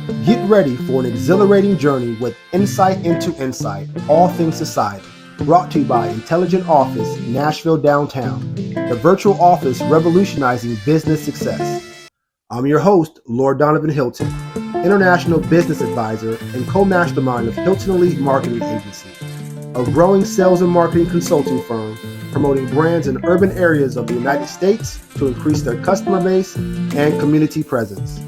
Get ready for an exhilarating journey with Insight into Insight, all things society. Brought to you by Intelligent Office, Nashville Downtown, the virtual office revolutionizing business success. I'm your host, Lord Donovan Hilton, International Business Advisor and co-mastermind of Hilton Elite Marketing Agency, a growing sales and marketing consulting firm promoting brands in urban areas of the United States to increase their customer base and community presence.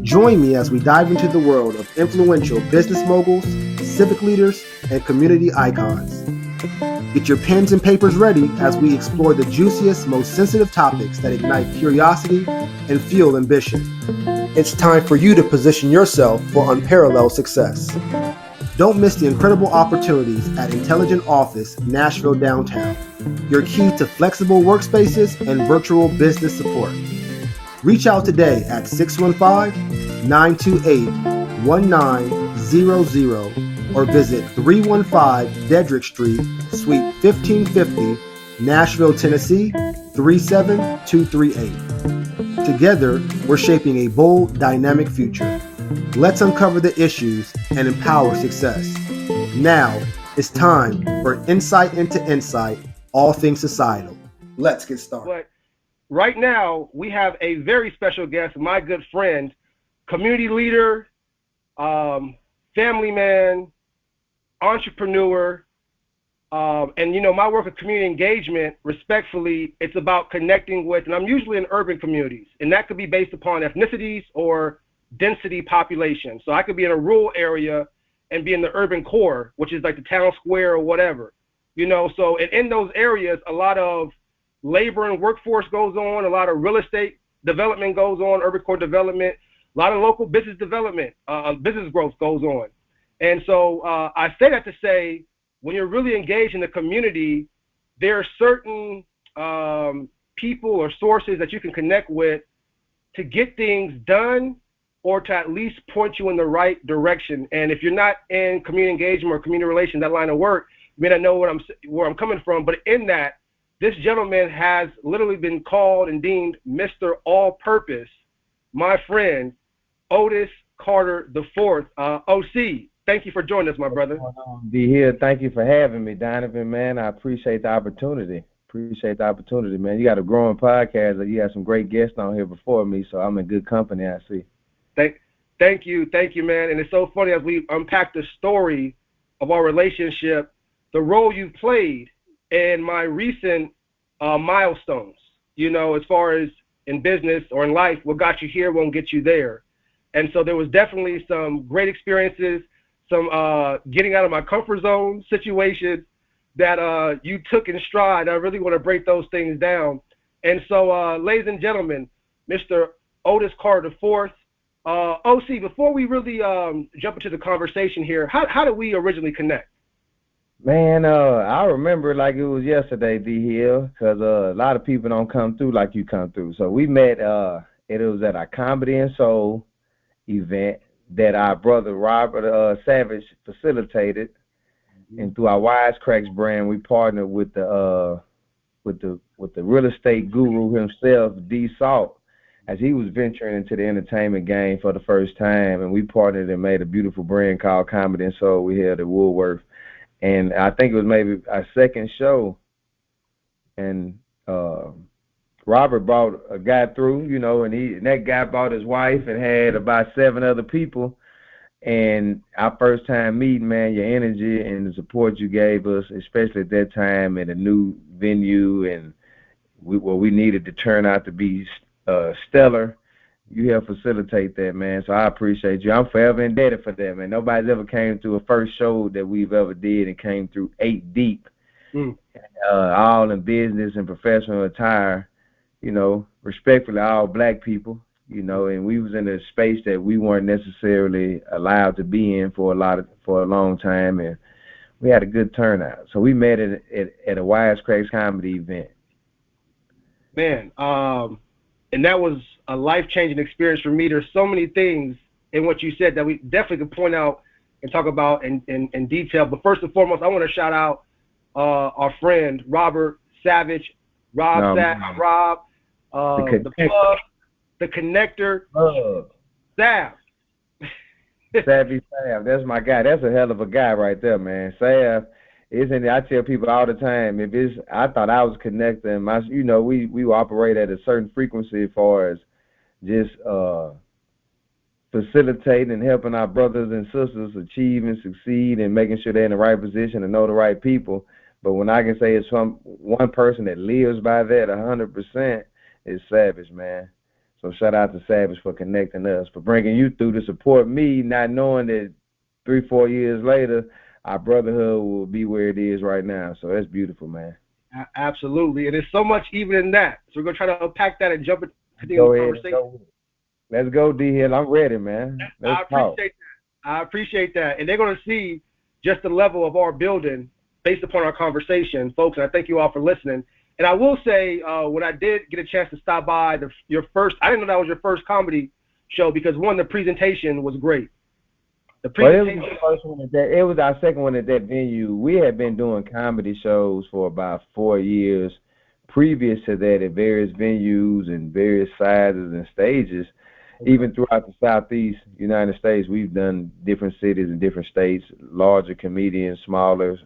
Join me as we dive into the world of influential business moguls, civic leaders, and community icons. Get your pens and papers ready as we explore the juiciest, most sensitive topics that ignite curiosity and fuel ambition. It's time for you to position yourself for unparalleled success. Don't miss the incredible opportunities at Intelligent Office, Nashville Downtown, your key to flexible workspaces and virtual business support. Reach out today at 615-928-1900 or visit 315 Dedrick Street, Suite 1550, Nashville, Tennessee 37238. Together, we're shaping a bold, dynamic future. Let's uncover the issues and empower success. Now, it's time for Insight into Insight, all things societal. Let's get started. But right now, we have a very special guest, my good friend, community leader, family man, entrepreneur, and my work with community engagement, respectfully, it's about connecting with, and I'm usually in urban communities, and that could be based upon ethnicities or density population. So I could be in a rural area and be in the urban core, which is like the town square or whatever, so and in those areas, a lot of labor and workforce goes on, a lot of real estate development goes on, urban core development, a lot of local business development, business growth goes on. And so I say that to say, when you're really engaged in the community, there are certain people or sources that you can connect with to get things done or to at least point you in the right direction. And if you're not in community engagement or community relations, that line of work, you may not know where I'm coming from, but in that, this gentleman has literally been called and deemed Mr. All-Purpose, my friend, Otis Carter IV. OC, thank you for joining us, my brother. Be here. Thank you for having me, Donovan, man. I appreciate the opportunity. Man. You got a growing podcast. You had some great guests on here before me, so I'm in good company, I see. Thank you, man. And it's so funny as we unpack the story of our relationship, the role you've played in my recent milestones, as far as in business or in life, what got you here won't get you there. And so there was definitely some great experiences, some getting out of my comfort zone situations that you took in stride. I really want to break those things down. And so, ladies and gentlemen, Mr. Otis Carter IV, OC, before we really jump into the conversation here, how did we originally connect? Man, I remember like it was yesterday, D Hill, because a lot of people don't come through like you come through. So we met, it was at a Comedy and Soul event that our brother Robert Savage facilitated, and through our Wisecracks brand, we partnered with the real estate guru himself, D Salt, as he was venturing into the entertainment game for the first time, and we partnered and made a beautiful brand called Comedy and Soul. We held at Woolworth. And I think it was maybe our second show, and Robert brought a guy through, and that guy brought his wife and had about 7 other people. And our first time meeting, man, your energy and the support you gave us, especially at that time in a new venue, and we needed to turn out to be stellar. You helped facilitate that, man, so I appreciate you. I'm forever indebted for that, man. Nobody's ever came through a first show that we've ever did and came through 8 deep, all in business and professional attire, respectfully, all black people, and we was in a space that we weren't necessarily allowed to be in for a long time, and we had a good turnout. So we met at a Wisecracks comedy event. Man, and that was a life-changing experience for me. There's so many things in what you said that we definitely could point out and talk about in detail. But first and foremost, I want to shout out our friend Robert Savage, the plug, the connector, Sav. Savvy Sav, that's my guy. That's a hell of a guy right there, man. Sav, isn't it? I tell people all the time, if it's, I thought I was connecting my, we operate at a certain frequency as far as just facilitating and helping our brothers and sisters achieve and succeed and making sure they're in the right position and know the right people. But when I can say it's from one person that lives by that 100%, it's Savage, man. So shout out to Savage for connecting us, for bringing you through to support me, not knowing that 3-4 years later, our brotherhood will be where it is right now. So that's beautiful, man. Absolutely. And there's so much even in that. So we're going to try to unpack that and jump into the conversation. Let's go, D-Hill. I'm ready, man. I appreciate that. And they're going to see just the level of our building based upon our conversation, folks. And I thank you all for listening. And I will say, when I did get a chance to stop by your first, I didn't know that was your first comedy show because, one, the presentation was great. The presentation. Well, it was the first one it was our second one at that venue. We had been doing comedy shows for about 4 years previous to that at various venues and various sizes and stages. Even throughout the Southeast United States, we've done different cities and different states, larger comedians, smaller,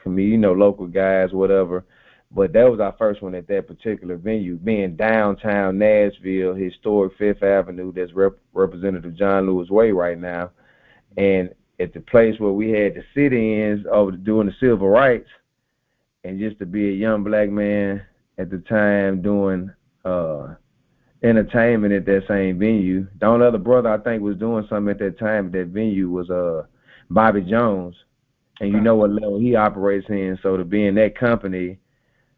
local guys, whatever. But that was our first one at that particular venue, being downtown Nashville, historic Fifth Avenue, that's Representative John Lewis Way right now. And at the place where we had the sit-ins over doing the civil rights, and just to be a young black man at the time doing entertainment at that same venue. The only other brother I think was doing something at that time at that venue was Bobby Jones. And you know what level he operates in. So to be in that company,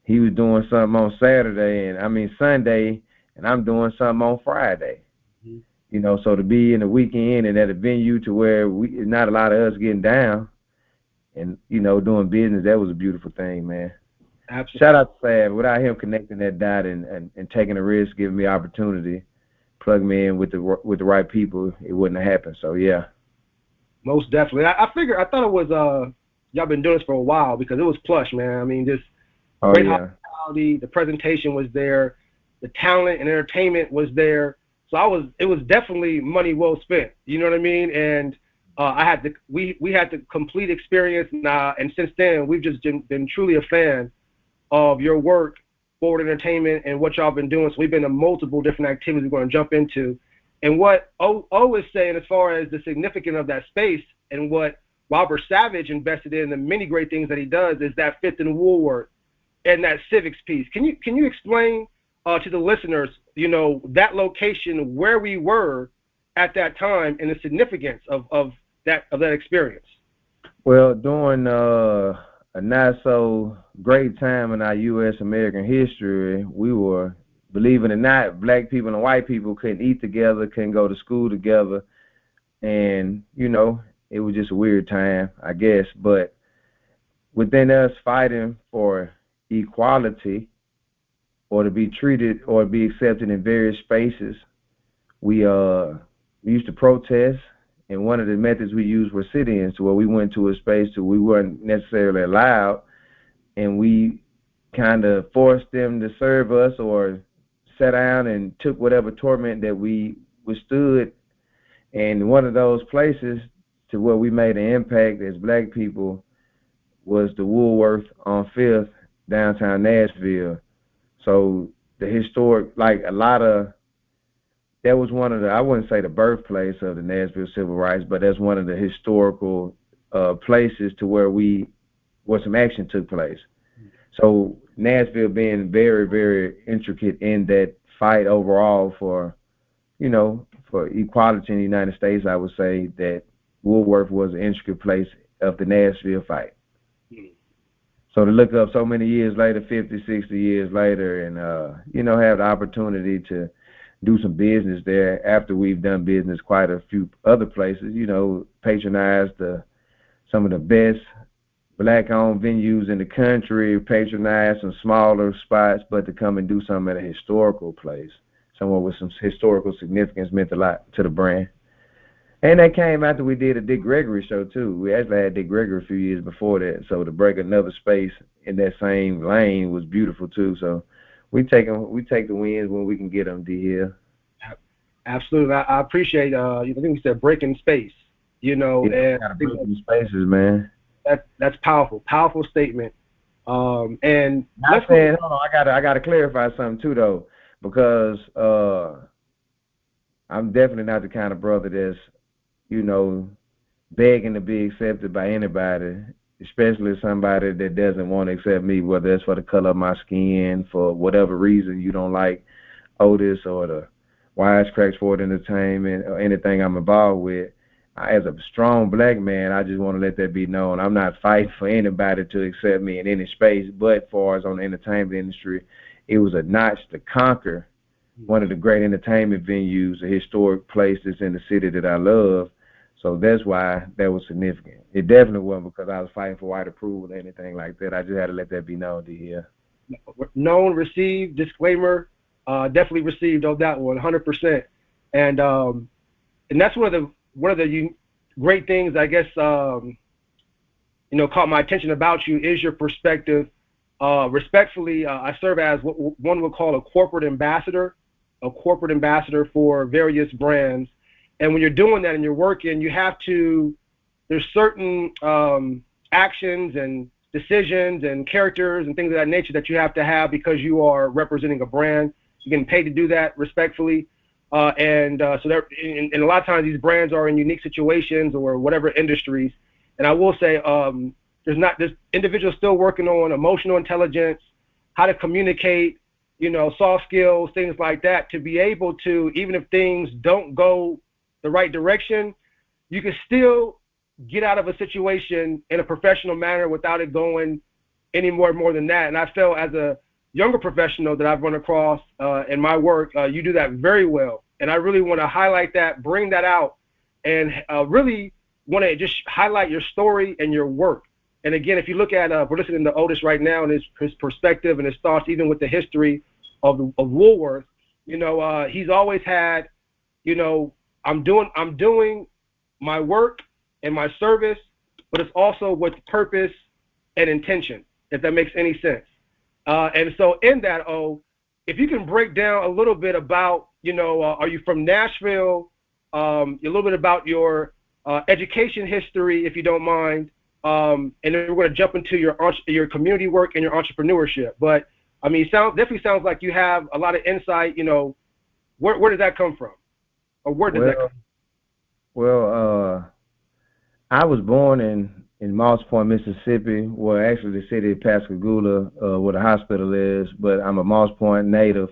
he was doing something on Sunday, and I'm doing something on Friday. Mm-hmm. So to be in the weekend and at a venue to where not a lot of us getting down and, doing business, that was a beautiful thing, man. Absolutely. Shout out to Fab. Without him connecting that dot and taking a risk, giving me opportunity, plug me in with the right people, it wouldn't have happened. So yeah. Most definitely. I thought it was y'all been doing this for a while because it was plush, man. I mean, just great hospitality. The presentation was there, the talent and entertainment was there. So it was definitely money well spent. You know what I mean? And we had the complete experience, and since then we've just been truly a fan of your work, Forward Entertainment, and what y'all been doing. So we've been to multiple different activities we're going to jump into. And what O is saying as far as the significance of that space and what Robert Savage invested in, the many great things that he does, is that Fifth and Woolworth and that civics piece. Can you explain to the listeners, that location, where we were at that time, and the significance of that experience? Well, during a not so great time in our U.S. American history, we were, believe it or not, black people and white people couldn't eat together, couldn't go to school together, and it was just a weird time, I guess. But within us fighting for equality, or to be treated or be accepted in various spaces, we used to protest. And one of the methods we used were sit-ins, where we went to a space where we weren't necessarily allowed, and we kind of forced them to serve us or sat down and took whatever torment that we withstood. And one of those places to where we made an impact as black people was the Woolworth on 5th, downtown Nashville. So the historic, that was one of the, I wouldn't say the birthplace of the Nashville Civil Rights, but that's one of the historical places to where some action took place. So Nashville being very, very intricate in that fight overall for equality in the United States, I would say that Woolworth was an intricate place of the Nashville fight. So to look up so many years later, 50, 60 years later, and, have the opportunity to do some business there after we've done business quite a few other places, patronized some of the best black-owned venues in the country, patronized some smaller spots, but to come and do something at a historical place, somewhere with some historical significance, meant a lot to the brand. And that came after we did a Dick Gregory show, too. We actually had Dick Gregory a few years before that. So to break another space in that same lane was beautiful, too. So we take the wins when we can get them, D. Hill. Absolutely. I appreciate, I think we said breaking space. You know, Yeah, and gotta break these spaces, man. that's powerful statement. And Not saying, hold on, I gotta clarify something too though, because I'm definitely not the kind of brother that's, you know, begging to be accepted by anybody, especially somebody that doesn't want to accept me, whether it's for the color of my skin, for whatever reason you don't like Otis or the Wisecrack Sport Entertainment or anything I'm involved with. As a strong black man, I just want to let that be known. I'm not fighting for anybody to accept me in any space, but as far as on the entertainment industry, it was a notch to conquer one of the great entertainment venues, a historic place that's in the city that I love. So that's why that was significant. It definitely wasn't because I was fighting for white approval or anything like that. I just had to let that be known to you. Known, received, disclaimer, definitely received on that one, 100%. And that's one of the great things, I guess, you know, caught my attention about you is your perspective. Respectfully, I serve as what one would call a corporate ambassador for various brands. And when you're doing that and you're working, you have to, there's certain actions and decisions and characters and things of that nature that you have to have because you are representing a brand. You're getting paid to do that respectfully. So there, and a lot of times these brands are in unique situations or whatever industries. And I will say there's individuals still working on emotional intelligence, how to communicate, you know, soft skills, things like that, to be able to, even if things don't go the right direction, you can still get out of a situation in a professional manner without it going any more than that. And I felt as a younger professional that I've run across in my work, you do that very well. And I really want to highlight that, bring that out, and really want to just highlight your story and your work. And again, if you look at, we're listening to Otis right now and his perspective and his thoughts, even with the history of Woolworth, you know, he's always had, you know, I'm doing my work and my service, but it's also with purpose and intention, if that makes any sense. And so in that, if you can break down a little bit about, you know, are you from Nashville? A little bit about your education history, if you don't mind. And then we're going to jump into your community work and your entrepreneurship. But I mean, definitely sounds like you have a lot of insight. You know, where does that come from, or where does that come from? Well, I was born in Moss Point, Mississippi, where actually the city of Pascagoula, where the hospital is, but I'm a Moss Point native.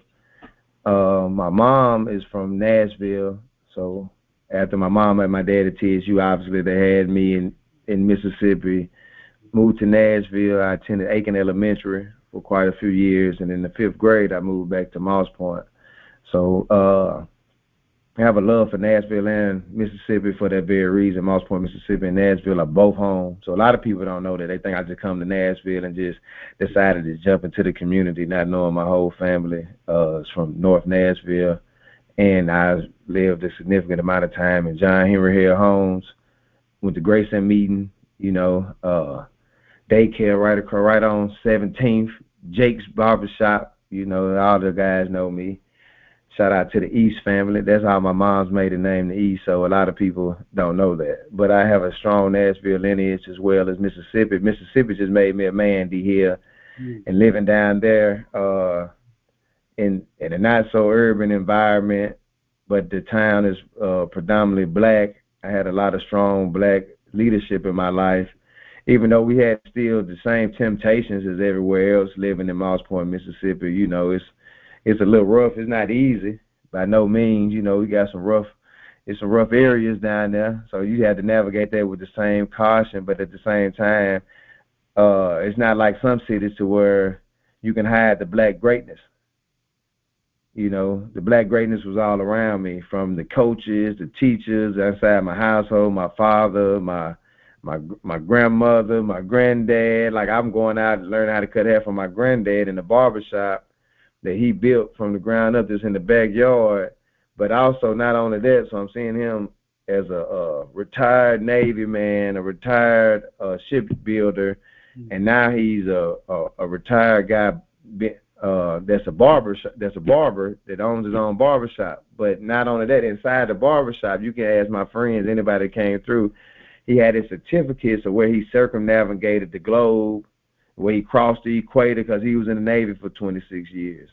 My mom is from Nashville, so after my mom had my dad at TSU, obviously they had me in Mississippi. Moved to Nashville. I attended Aiken Elementary for quite a few years, and in the 5th grade, I moved back to Moss Point. So I have a love for Nashville and Mississippi for that very reason. Moss Point, Mississippi and Nashville are both home. So a lot of people don't know that. They think I just come to Nashville and just decided to jump into the community, not knowing my whole family is from North Nashville. And I lived a significant amount of time in John Henry Hale Homes, went to Grayson Meeting, you know, daycare right on 17th, Jake's Barbershop, you know, all the guys know me. Shout out to the East family. That's how my mom's made the name the East, so a lot of people don't know that. But I have a strong Nashville lineage as well as Mississippi. Mississippi just made me a man, D. here, and living down there in a not-so-urban environment, but the town is predominantly black. I had a lot of strong black leadership in my life, even though we had still the same temptations as everywhere else living in Moss Point, Mississippi. You know, it's a little rough. It's not easy by no means. You know, we got some rough areas down there. So you had to navigate that with the same caution, but at the same time, it's not like some cities to where you can hide the black greatness. You know, the black greatness was all around me, from the coaches, the teachers outside my household, my father, my grandmother, my granddad. Like, I'm going out and learning how to cut hair from my granddad in the barbershop that he built from the ground up just in the backyard. But also, not only that, so I'm seeing him as a retired Navy man, a retired shipbuilder, and now he's a retired guy that's a barber that owns his own barbershop. But not only that, inside the barbershop, you can ask my friends, anybody that came through, he had his certificates of where he circumnavigated the globe, where he crossed the equator, because he was in the Navy for 26 years.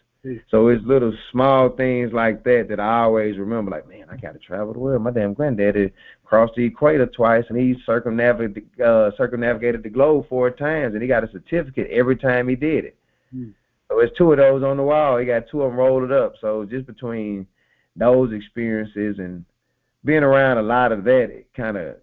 So it's little small things like that that I always remember, like, man, I got to travel the world. My damn granddaddy crossed the equator twice, and he circumnavigated the globe 4 times, and he got a certificate every time he did it. So it's 2 of those on the wall. He got 2 of them rolled up. So just between those experiences and being around a lot of that, it kind of,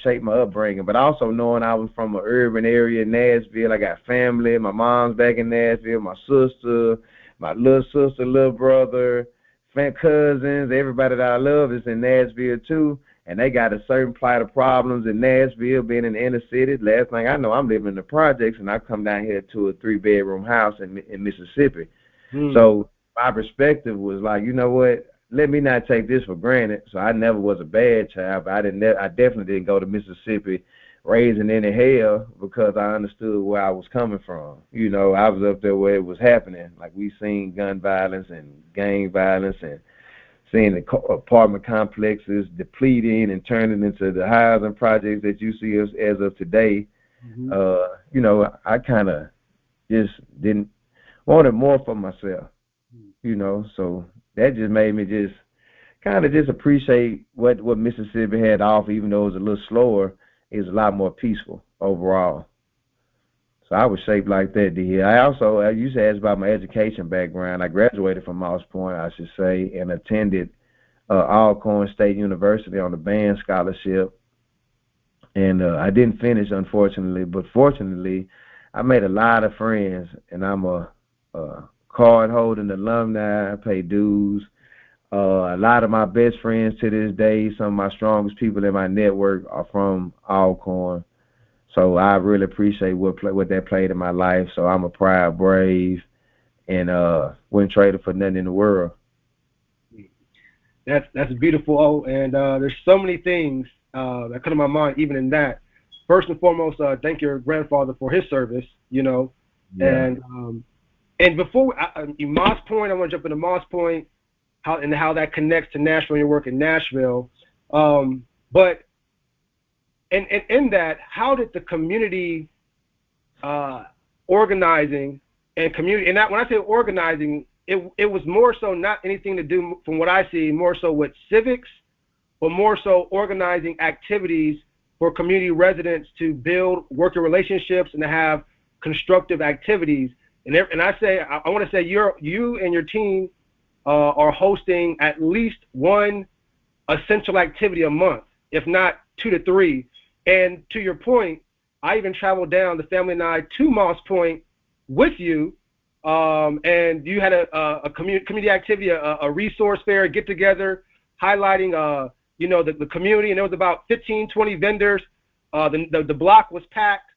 shaped my upbringing. But also knowing I was from an urban area in Nashville. I got family. My mom's back in Nashville, my sister, my little sister, little brother, cousins, everybody that I love is in Nashville too. And they got a certain plight of problems in Nashville, being in the inner city. Last thing I know, I'm living in the projects, and I come down here to a 3-bedroom house in Mississippi. So my perspective was like, you know what? Let me not take this for granted. So I never was a bad child, but I definitely didn't go to Mississippi raising any hell, because I understood where I was coming from. I was up there where it was happening. Like, we seen gun violence and gang violence, and seeing the apartment complexes depleting and turning into the housing projects that you see as of today. I kind of just didn't wanted more for myself, so that just made me just kind of just appreciate what Mississippi had to offer. Even though it was a little slower, it was a lot more peaceful overall. So I was shaped like that to hear. I used to ask about my education background. I graduated from Moss Point, I should say, and attended Alcorn State University on a band scholarship. And I didn't finish, unfortunately, but fortunately, I made a lot of friends, and I'm a card-holding alumni. I pay dues. A lot of my best friends to this day, some of my strongest people in my network are from Alcorn. So I really appreciate what that played in my life. So I'm a proud Brave, and wouldn't trade it for nothing in the world. That's beautiful, and there's so many things that come to my mind, even in that. First and foremost, thank your grandfather for his service, Yeah. And before Moss Point, I want to jump into Moss Point, how that connects to Nashville and your work in Nashville. But in that, how did the community organizing and community, and when I say organizing, it was more so not anything to do, from what I see, more so with civics, but more so organizing activities for community residents to build working relationships and to have constructive activities. And I want to say you and your team are hosting at least one essential activity a month, if not 2 to 3. And to your point, I even traveled down, the family and I, to Moss Point with you, and you had a community activity, a resource fair, get together, highlighting the community, and there was about 15, 20 vendors. The block was packed.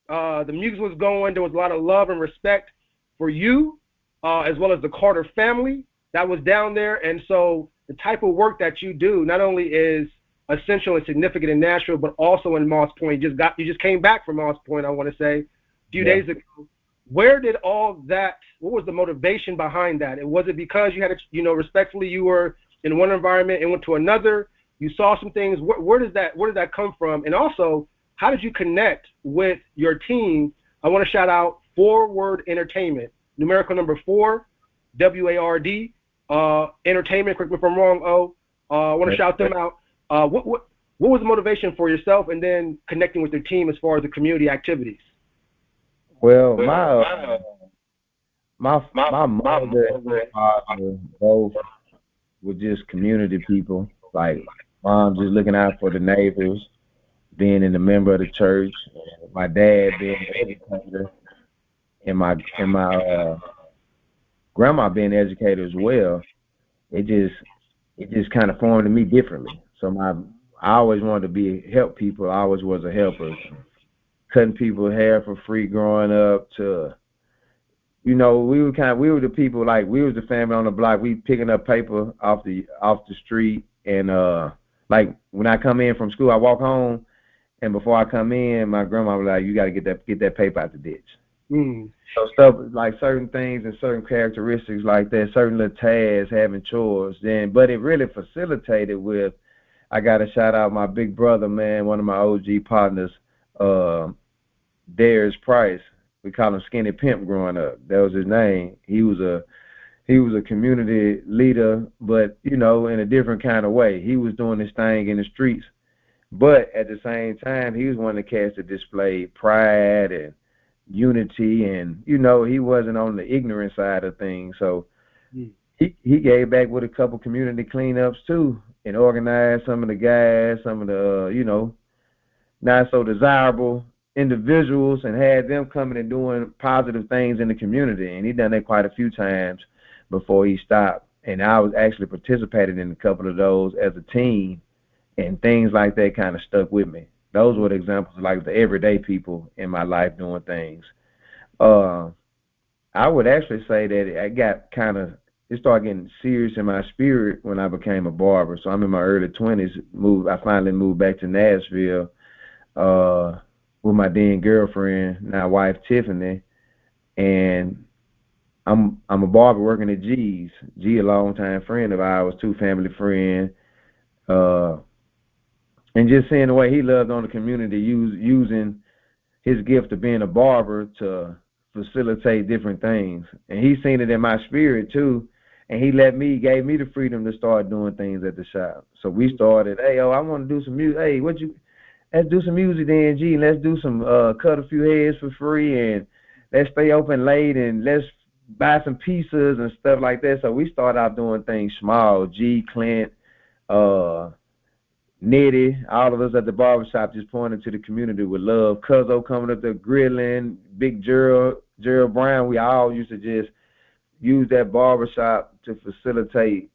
The music was going. There was a lot of love and respect for you, as well as the Carter family that was down there. And so the type of work that you do not only is essential and significant in Nashville, but also in Moss Point. You just came back from Moss Point, I want to say, a few days ago. Where did all that, what was the motivation behind that? And was it because you had respectfully, you were in one environment and went to another, you saw some things? Where does that come from? And also, how did you connect with your team? I want to shout out Forward Entertainment, numerical number 4, WARD, Entertainment, correct me if I'm wrong, I want to shout them out. What was the motivation for yourself, and then connecting with your team as far as the community activities? Well, my mother and my father both were just community people. Like, mom just looking out for the neighbors, being a member of the church, my dad being an educator, and my grandma being an educator as well. It just kind of formed me differently. So I always wanted to help people. I always was a helper. Cutting people's hair for free growing up to, we were the people, like, we was the family on the block. We picking up paper off the street, and like, when I come in from school, I walk home, and before I come in, my grandma was like, you got to get that paper out the ditch. Mm. So stuff like certain things and certain characteristics like that, certain little tasks, having chores. But it really facilitated with. I got to shout out my big brother, man, one of my OG partners, uh, Darius Price. We called him Skinny Pimp growing up. That was his name. He was a community leader, but in a different kind of way. He was doing his thing in the streets, but at the same time, he was one of the cats that displayed pride and unity, and he wasn't on the ignorant side of things. So he gave back with a couple community cleanups too, and organized some of the guys, some of the not so desirable individuals, and had them coming and doing positive things in the community. And he done that quite a few times before he stopped. And I was actually participating in a couple of those as a team, and things like that kind of stuck with me. Those were the examples of like the everyday people in my life doing things. I would actually say that I got it started getting serious in my spirit when I became a barber. So I'm in my early 20s. I finally moved back to Nashville with my then girlfriend, now wife Tiffany, and I'm a barber working at G's. G, a longtime friend of ours, too, family friend, and just seeing the way he loved on the community, using his gift of being a barber to facilitate different things, and he seen it in my spirit too, and he gave me the freedom to start doing things at the shop. So we started, hey, I want to do some music. Hey, let's do some music then, G. Let's do some cut a few heads for free, and let's stay open late, and let's buy some pizzas and stuff like that. So we started out doing things small. G, Clint, Nitty, all of us at the barbershop just pointing to the community with love. Cuzzo coming up there grilling, Big Gerald Brown. We all used to just use that barbershop to facilitate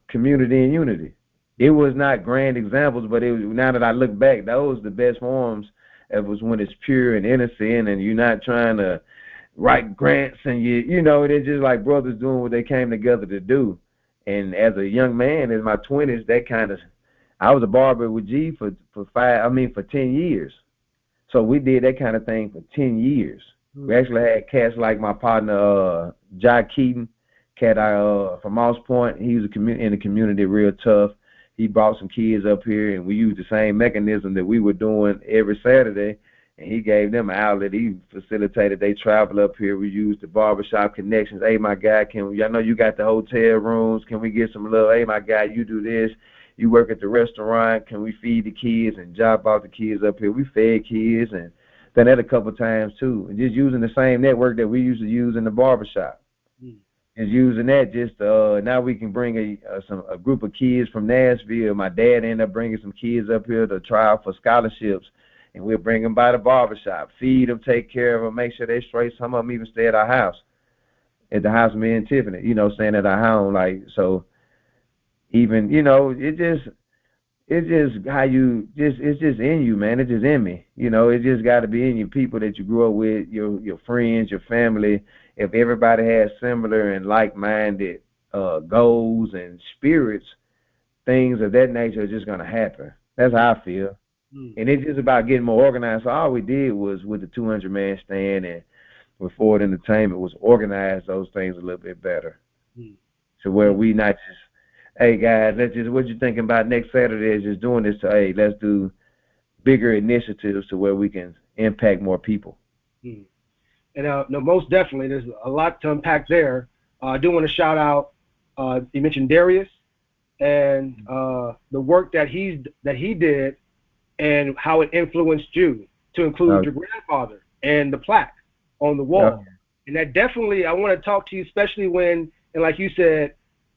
community and unity. It was not grand examples, but now that I look back, those the best forms. It was when it's pure and innocent, and you're not trying to write grants, and they're just like brothers doing what they came together to do. And as a young man in my 20s, I was a barber with G for 10 years. So we did that kind of thing for 10 years. We actually had cats like my partner, Jai Keaton, cat from Moss Point. He was in the community real tough. He brought some kids up here, and we used the same mechanism that we were doing every Saturday, and he gave them an outlet. He facilitated they travel up here. We used the barbershop connections. Hey, my guy, I know you got the hotel rooms. Can we get some love? Hey, my guy, you do this. You work at the restaurant. Can we feed the kids and job out the kids up here? We fed kids and done that a couple of times too. And just using the same network that we used to use in the barbershop. And using that just now we can bring a group of kids from Nashville. My dad ended up bringing some kids up here to try out for scholarships, and we'll bring them by the barbershop, feed them, take care of them, make sure they're straight. Some of them even stay at our house, at the house of me and Tiffany, staying at our home. So even, it's just how it's just in you, man. It's just in me. It just got to be in you, people that you grew up with, your friends, your family. If everybody has similar and like-minded goals and spirits, things of that nature are just going to happen. That's how I feel. And it's just about getting more organized. So all we did was with the 200-man stand and with Ford Entertainment was organize those things a little bit better. So where we not just, hey, guys, what you thinking about next Saturday is just doing this to, hey, let's do bigger initiatives to where we can impact more people. And no, most definitely, there's a lot to unpack there. I do want to shout out, you mentioned Darius and the work that he did and how it influenced you, to include your grandfather and the plaque on the wall. And that definitely, I want to talk to you, especially when, and like you said,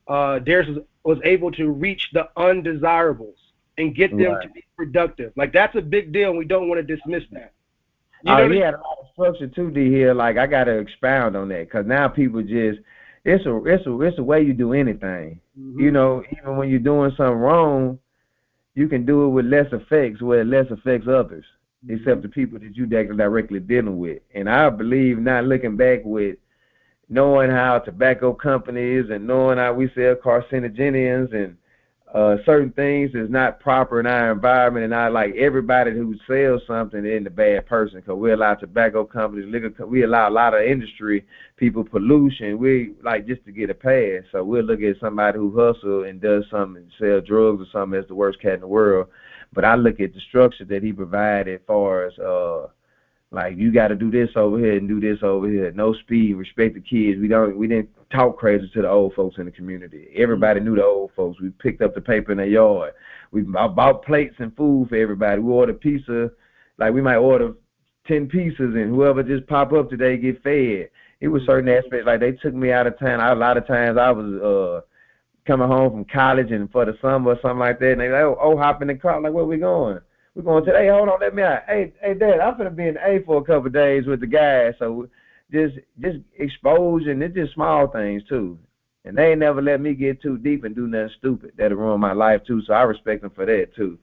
Darius was able to reach the undesirables and get them to be productive. Like, that's a big deal, and we don't want to dismiss that. He had a lot of structure too, D. Here. Like, I got to expound on that, because now people just, it's a way you do anything. Even when you're doing something wrong, you can do it with less effects, where it less affects others, except the people that you directly dealing with. And I believe, not looking back, with knowing how tobacco companies and knowing how we sell carcinogens and certain things is not proper in our environment, and I like everybody who sells something isn't a bad person, because we allow tobacco companies, we allow a lot of industry people pollution. We like just to get a pass, so we'll look at somebody who hustle and does something and sell drugs or something as the worst cat in the world. But I look at the structure that he provided as far as like, you got to do this over here and do this over here. No speed, respect the kids. We didn't talk crazy to the old folks in the community. Everybody knew the old folks. We picked up the paper in their yard. We bought plates and food for everybody. We ordered pizza. Like, we might order 10 pieces, and whoever just pop up today get fed. It was certain aspects. Like, they took me out of town. A lot of times I was coming home from college and for the summer or something like that, and they like, oh, hop in the car. I'm like, where we going? We're going to, hey, hold on, let me out. Hey, Dad, I'm going to be in A for a couple of days with the guys. So just exposure, and it's just small things, too. And they ain't never let me get too deep and do nothing stupid that'll ruin my life, too. So I respect them for that, too.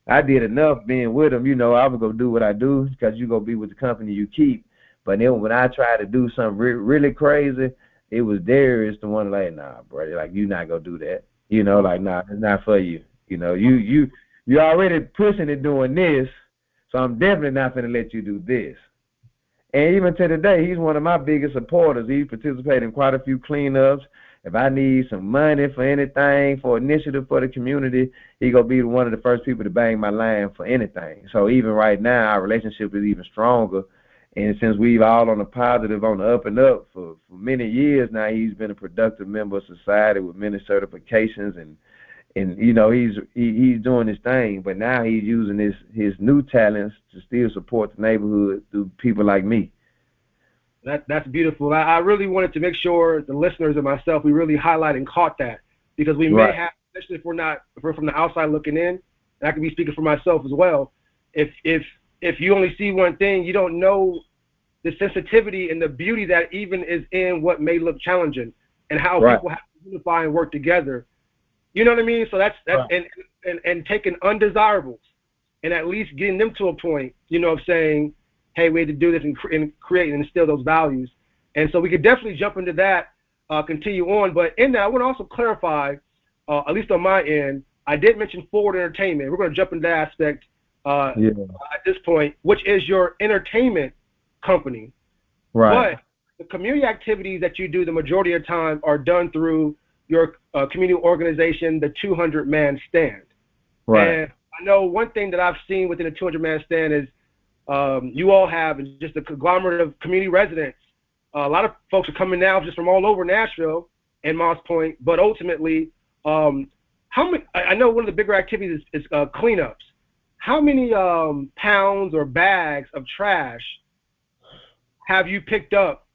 I did enough being with them. You know, I was going to do what I do because you're going to be with the company you keep. But then when I tried to do something really crazy, it was Darius the one like, nah, brother, like, you're not going to do that. You know, like, nah, it's not for you. You know, you're already pushing and doing this, so I'm definitely not going to let you do this. And even to today, he's one of my biggest supporters. He participated in quite a few cleanups. If I need some money for anything, for initiative for the community, he going to be one of the first people to bang my line for anything. So even right now, our relationship is even stronger. And since we've all on the positive, on the up and up for many years now, he's been a productive member of society with many certifications, and you know, he's doing his thing, but now he's using his new talents to still support the neighborhood through people like me. That's beautiful. I really wanted to make sure the listeners and myself, we really highlight and caught that, because we may have, especially if we're from the outside looking in, and I can be speaking for myself as well. If you only see one thing, you don't know the sensitivity and the beauty that even is in what may look challenging, and how people have to unify and work together. You know what I mean? So that's and taking undesirables and at least getting them to a point, you know, of saying, hey, we had to do this and create and instill those values. And so we could definitely jump into that, continue on. But in that, I want to also clarify, at least on my end, I did mention Forward Entertainment. We're going to jump into that aspect at this point, which is your entertainment company. Right. But the community activities that you do the majority of the time are done through your community organization, the 200-man stand. Right. And I know one thing that I've seen within the 200-man stand is you all have just a conglomerate of community residents. A lot of folks are coming now just from all over Nashville and Moss Point, but ultimately, how many? I know one of the bigger activities is cleanups. How many pounds or bags of trash have you picked up,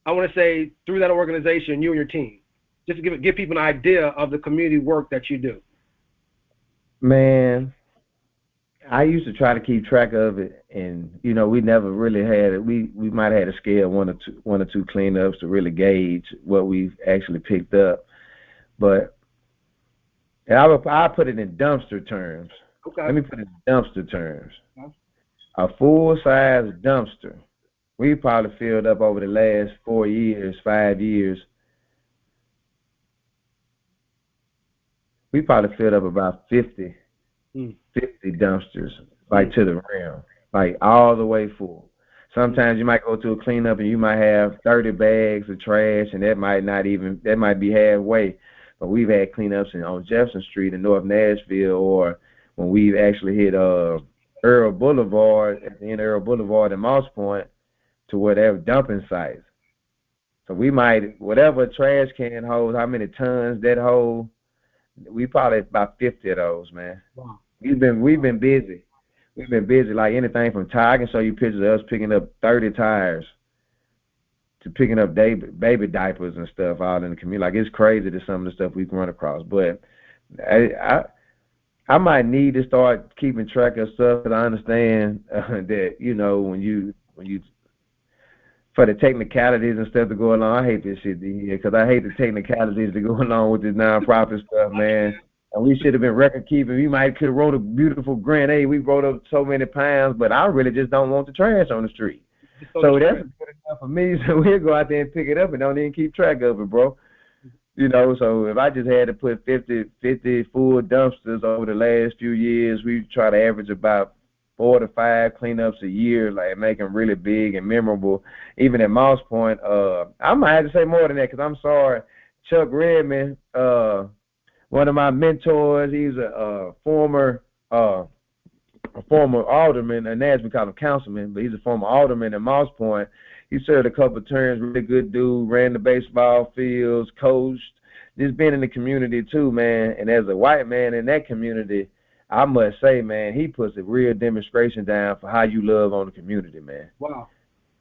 I want to say, through that organization, you and your team? Just to give people an idea of the community work that you do. Man, I used to try to keep track of it, and you know, we never really had it. We might have had a scale one or two cleanups to really gauge what we've actually picked up. But I put it in dumpster terms. Okay. Let me put it in dumpster terms. Okay. A full-size dumpster, we probably filled up over the last 5 years. We probably filled up about 50 dumpsters, like to the rim, like all the way full. Sometimes you might go to a cleanup and you might have 30 bags of trash, and that might be halfway. But we've had cleanups on Jefferson Street in North Nashville, or when we've actually hit Earl Boulevard, at the end of Earl Boulevard in Moss Point, to where they have dumping sites. So we might, whatever a trash can holds, how many tons that hold, we probably about 50 of those, man. Wow. We've been busy. We've been busy, like anything from tire. I can show you pictures of us picking up 30 tires to picking up baby diapers and stuff out in the community. Like, it's crazy to some of the stuff we can run across. But I might need to start keeping track of stuff, because I understand that, you know, when you for the technicalities and stuff to go along. I hate this shit here, because I hate the technicalities to go along with this nonprofit stuff, man. And we should have been record keeping. We might could have wrote a beautiful grant. Hey, we wrote up so many pounds, but I really just don't want the trash on the street. So that's good enough for me. So we'll go out there and pick it up and don't even keep track of it, bro. You know, so if I just had to put 50 full dumpsters over the last few years, we try to average about 4 to 5 cleanups a year, like make them really big and memorable. Even at Moss Point, I might have to say more than that because I'm sorry, Chuck Redman, one of my mentors, he's a former alderman, and Nashville call him councilman, but he's a former alderman at Moss Point. He served a couple of terms, really good dude, ran the baseball fields, coached, just been in the community too, man. And as a white man in that community, I must say, man, he puts a real demonstration down for how you love on the community, man. Wow.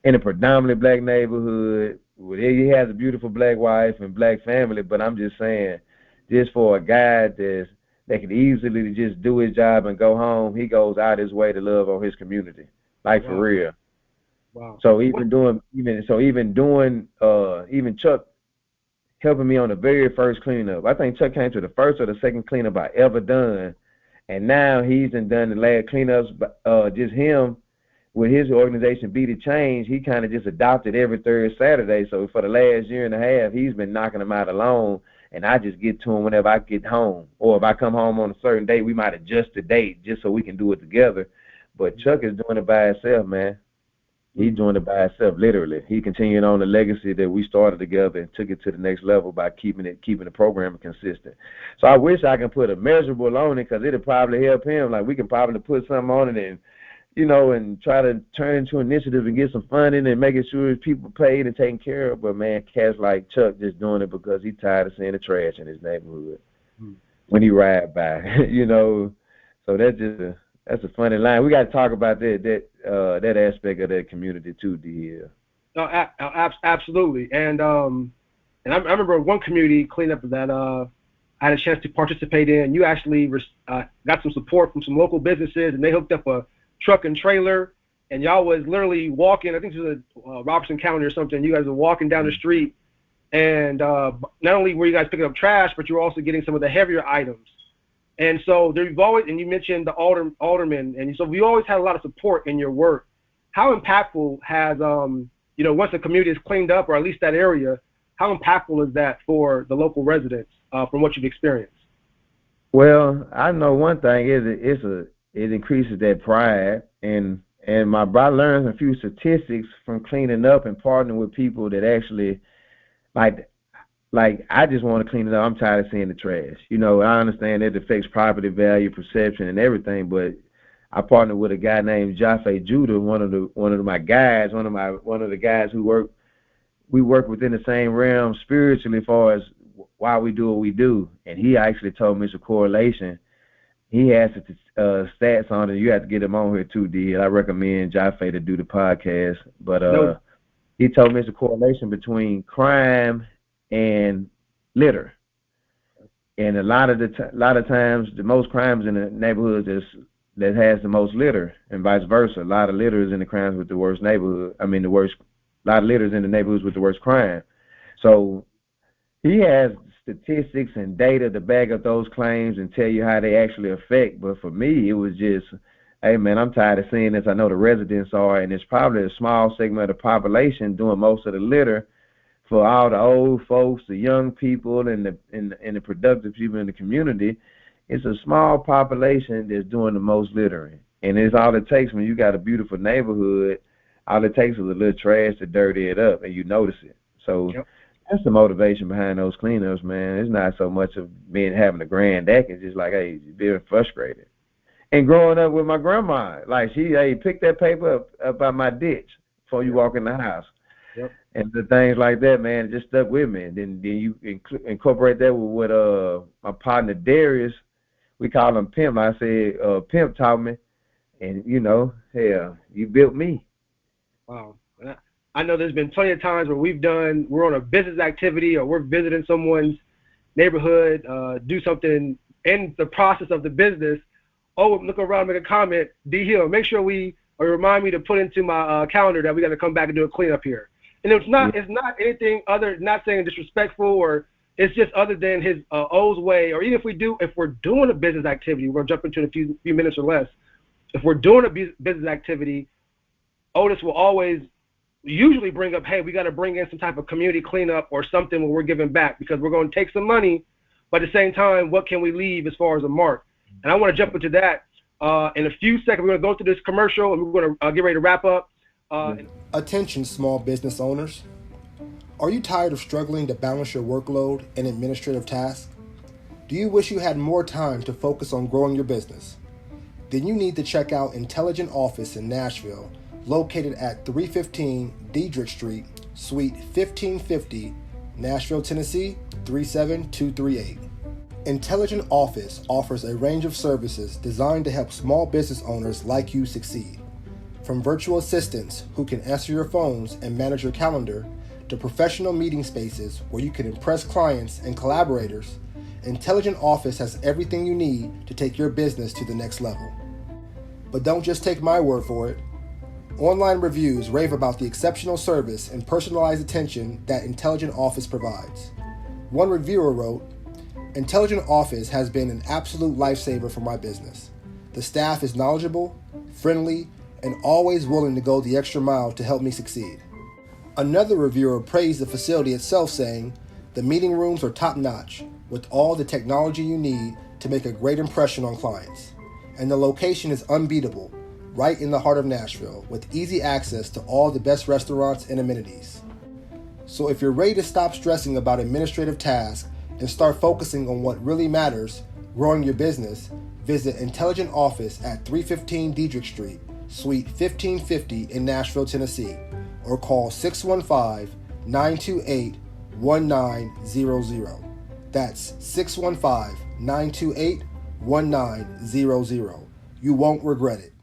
In a predominantly black neighborhood, where he has a beautiful black wife and black family, but I'm just saying, just for a guy that could easily just do his job and go home, he goes out his way to love on his community, like for real. Wow. So even Chuck helping me on the very first cleanup. I think Chuck came to the first or the second cleanup I ever done, and now he's done the last cleanups. Just him with his organization, Be the Change. He kind of just adopted every third Saturday. So for the last year and a half, he's been knocking them out alone. And I just get to him whenever I get home. Or if I come home on a certain date, we might adjust the date just so we can do it together. But Chuck is doing it by himself, man. He's doing it by himself, literally. He continuing on the legacy that we started together and took it to the next level by keeping the program consistent. So I wish I could put a measurable on it because it'll probably help him. Like we can probably put something on it and, you know, and try to turn into an initiative and get some funding and making sure people paid and taken care of. But, man, cats like Chuck just doing it because he's tired of seeing the trash in his neighborhood when he ride by, you know. So that's a funny line. We got to talk about that aspect of that community too, D. No, absolutely. And I remember one community cleanup that I had a chance to participate in. You actually got some support from some local businesses, and they hooked up a truck and trailer, and y'all was literally walking. I think it was a Robertson County or something. You guys were walking down the street, and not only were you guys picking up trash, but you were also getting some of the heavier items. And so you've always, and you mentioned the aldermen, and so we always had a lot of support in your work. How impactful has, once the community is cleaned up, or at least that area, how impactful is that for the local residents from what you've experienced? Well, I know one thing is it increases that pride, and I learned a few statistics from cleaning up and partnering with people that actually like I just want to clean it up. I'm tired of seeing the trash. You know, I understand that it affects property value, perception, and everything, but I partnered with a guy named Jaffe Judah, one of the guys who we work within the same realm spiritually as far as why we do what we do, and he actually told me it's a correlation. He has stats on it. You have to get him on here too, D. I recommend Jaffe to do the podcast. But he told me it's a correlation between crime and litter. And a lot of times, the most crimes in the neighborhoods that has the most litter, and vice versa. A lot of litter is in the crimes with the worst neighborhood. A lot of litter is in the neighborhoods with the worst crime. So he has statistics and data to back up those claims and tell you how they actually affect. But for me, it was just, hey, man, I'm tired of seeing this. I know the residents are, and it's probably a small segment of the population doing most of the litter for all the old folks, the young people, and the productive people in the community. It's a small population that's doing the most littering. And it's all it takes when you got a beautiful neighborhood. All it takes is a little trash to dirty it up, and you notice it. So that's the motivation behind those cleanups, man. It's not so much of having a grand act. It's just like, hey, being frustrated. And growing up with my grandma, like pick that paper up out my ditch before you walk in the house. Yep. And the things like that, man, just stuck with me. And then you incorporate that with what my partner Darius, we call him Pimp. I said, Pimp taught me, and hell, you built me. Wow. I know there's been plenty of times where we're on a business activity or we're visiting someone's neighborhood, do something in the process of the business. Oh, look around, make a comment. D Hill, make sure or remind me to put into my calendar that we got to come back and do a cleanup here. And it's not anything other, not saying disrespectful, or it's just other than his O's way. Or even if we're doing a business activity, we're going to jump into it in a few minutes or less. If we're doing a business activity, Otis will always usually bring up, hey, we got to bring in some type of community cleanup or something where we're giving back because we're going to take some money, but at the same time, what can we leave as far as a mark? And I want to jump into that in a few seconds. We're going to go through this commercial and we're going to get ready to wrap up. Attention, small business owners. Are you tired of struggling to balance your workload and administrative tasks? Do you wish you had more time to focus on growing your business? Then you need to check out Intelligent Office in Nashville, located at 315 Diedrich Street, Suite 1550, Nashville, Tennessee 37238. Intelligent Office offers a range of services designed to help small business owners like you succeed. From virtual assistants who can answer your phones and manage your calendar, to professional meeting spaces where you can impress clients and collaborators, Intelligent Office has everything you need to take your business to the next level. But don't just take my word for it. Online reviews rave about the exceptional service and personalized attention that Intelligent Office provides. One reviewer wrote, "Intelligent Office has been an absolute lifesaver for my business. The staff is knowledgeable, friendly, and always willing to go the extra mile to help me succeed." Another reviewer praised the facility itself, saying, "The meeting rooms are top-notch, with all the technology you need to make a great impression on clients. And the location is unbeatable, right in the heart of Nashville, with easy access to all the best restaurants and amenities." So if you're ready to stop stressing about administrative tasks and start focusing on what really matters, growing your business, visit Intelligent Office at 315 Diedrich Street, Suite 1550 in Nashville, Tennessee, or call 615-928-1900. That's 615-928-1900. You won't regret it.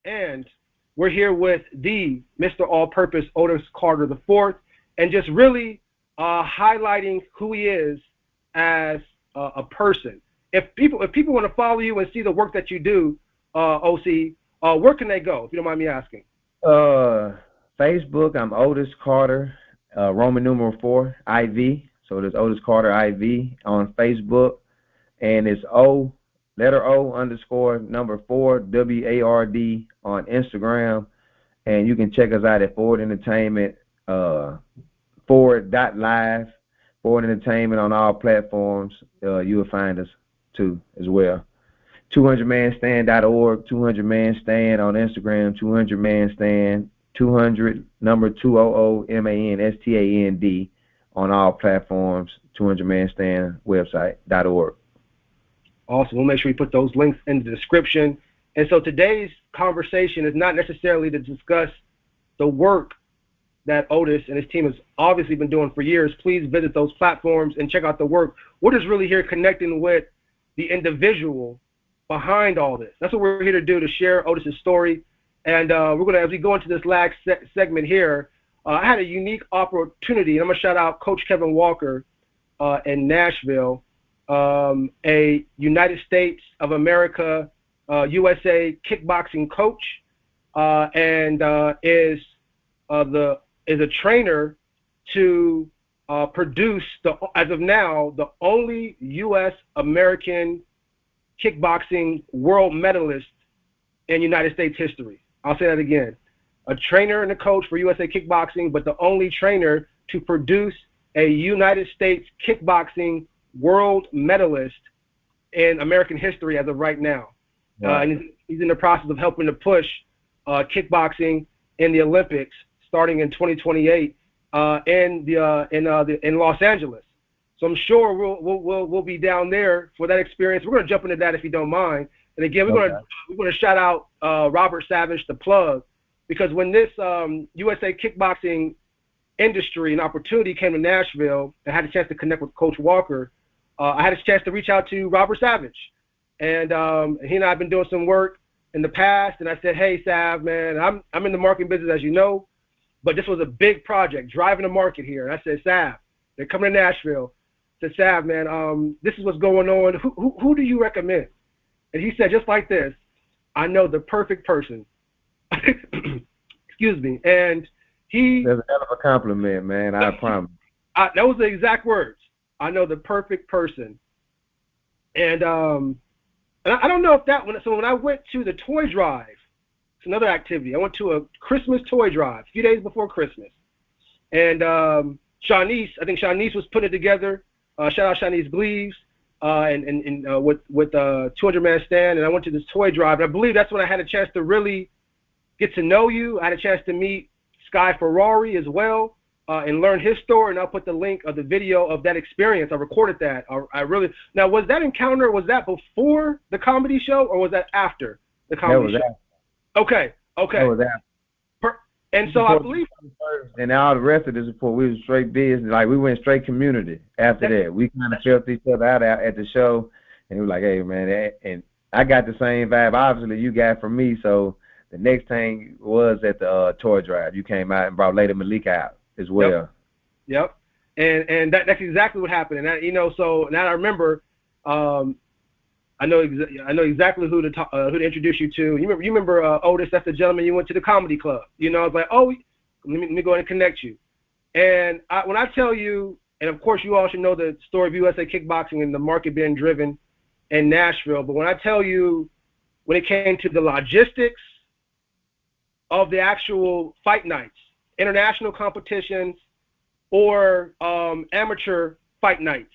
And we're here with the Mr. All-Purpose Otis Carter IV, and just really highlighting who he is as a person. If people want to follow you and see the work that you do, OC, where can they go, if you don't mind me asking? Facebook, I'm Otis Carter, Roman numeral 4, IV. So there's Otis Carter IV on Facebook, and it's letter O _4 WARD on Instagram, and you can check us out at Forward Entertainment, forward.live, Forward Entertainment on all platforms. You will find us too as well. 200manstand.org, 200manstand on Instagram, 200manstand, 200 number 200MANSTAND on all platforms, 200manstand website.org. Awesome. We'll make sure we put those links in the description. And so today's conversation is not necessarily to discuss the work that Otis and his team has obviously been doing for years. Please visit those platforms and check out the work. We're just really here connecting with the individual behind all this. That's what we're here to do, to share Otis's story. And we're going to, as we go into this last segment here, I had a unique opportunity, and I'm going to shout out Coach Kevin Walker in Nashville, a United States of America, USA Kickboxing coach, and is a trainer to produce, as of now, the only U.S. American kickboxing world medalist in United States history. I'll say that again. A trainer and a coach for USA Kickboxing, but the only trainer to produce a United States kickboxing world medalist in American history as of right now. Wow. And he's in the process of helping to push kickboxing in the Olympics starting in 2028 in Los Angeles. So I'm sure we'll be down there for that experience. We're going to jump into that if you don't mind. And again, we're going to shout out Robert Savage, the plug, because when this USA Kickboxing industry and opportunity came to Nashville, I had a chance to connect with Coach Walker. I had a chance to reach out to Robert Savage, and he and I have been doing some work in the past. And I said, "Hey, Sav, man, I'm in the marketing business, as you know, but this was a big project, driving the market here." And I said, "Sav, they're coming to Nashville." I said, "Sav, man, this is what's going on. Who do you recommend?" And he said, just like this, "I know the perfect person." Excuse me. And that's a hell of a compliment, man. I promise. That was the exact words. "I know the perfect person." And I don't know if that so when I went to the toy drive, it's another activity. I went to a Christmas toy drive a few days before Christmas. And Shanice, I think Shanice was putting it together. Shout out Shanice Gleaves with 200 Man Stand. And I went to this toy drive. And I believe that's when I had a chance to really get to know you. I had a chance to meet Sky Ferrari as well. And learn his story, and I'll put the link of the video of that experience. I recorded that. Now, was that encounter, was that before the comedy show, or was that after the comedy show? Okay. That was after. And so I believe. And all the rest of this report, we was straight business. Like, we went straight community after that. We kind of felt each other out at the show, and we were like, "Hey, man," and I got the same vibe, obviously, you got from me. So the next thing was at the toy drive. You came out and brought Lady Malika out as well. Yep. And that's exactly what happened. And so now I remember, I know exactly who to introduce you to. You remember Otis? That's the gentleman you went to the comedy club. I was like, "Oh, let me go ahead and connect you." And when I tell you, and of course you all should know the story of USA Kickboxing and the market being driven in Nashville. But when I tell you, when it came to the logistics of the actual fight nights, international competitions, or amateur fight nights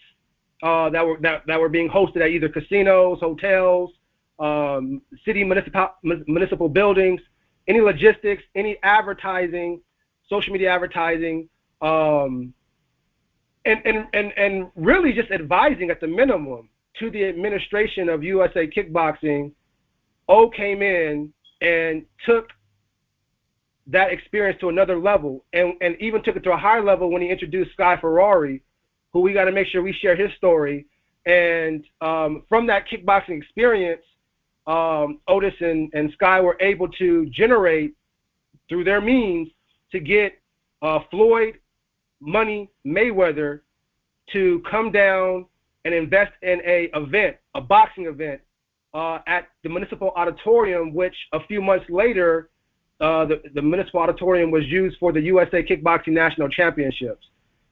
that were being hosted at either casinos, hotels, city municipal buildings, any logistics, any advertising, social media advertising, and really just advising at the minimum to the administration of USA Kickboxing. O came in and took that experience to another level, and even took it to a higher level when he introduced Sky Ferrari, who we got to make sure we share his story. And from that kickboxing experience, Otis and Sky were able to generate through their means to get Floyd Money Mayweather to come down and invest in a boxing event at the Municipal Auditorium, which a few months later, the Municipal Auditorium was used for the USA Kickboxing National Championships.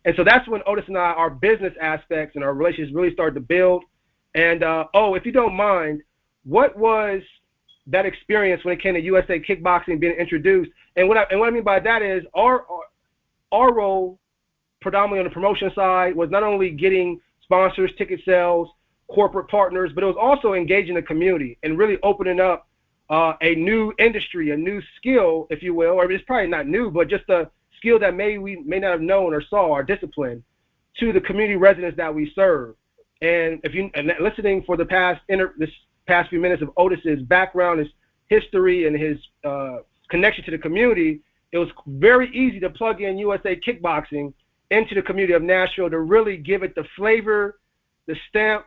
And so that's when Otis and I, our business aspects and our relationships really started to build. And, if you don't mind, what was that experience when it came to USA Kickboxing being introduced? And what I mean by that is our role, predominantly on the promotion side, was not only getting sponsors, ticket sales, corporate partners, but it was also engaging the community and really opening up a new industry, a new skill, if you will, or it's probably not new, but just a skill that we may not have known or saw, our discipline, to the community residents that we serve. And listening for this past few minutes of Otis's background, his history, and his connection to the community, it was very easy to plug in USA Kickboxing into the community of Nashville to really give it the flavor, the stamp,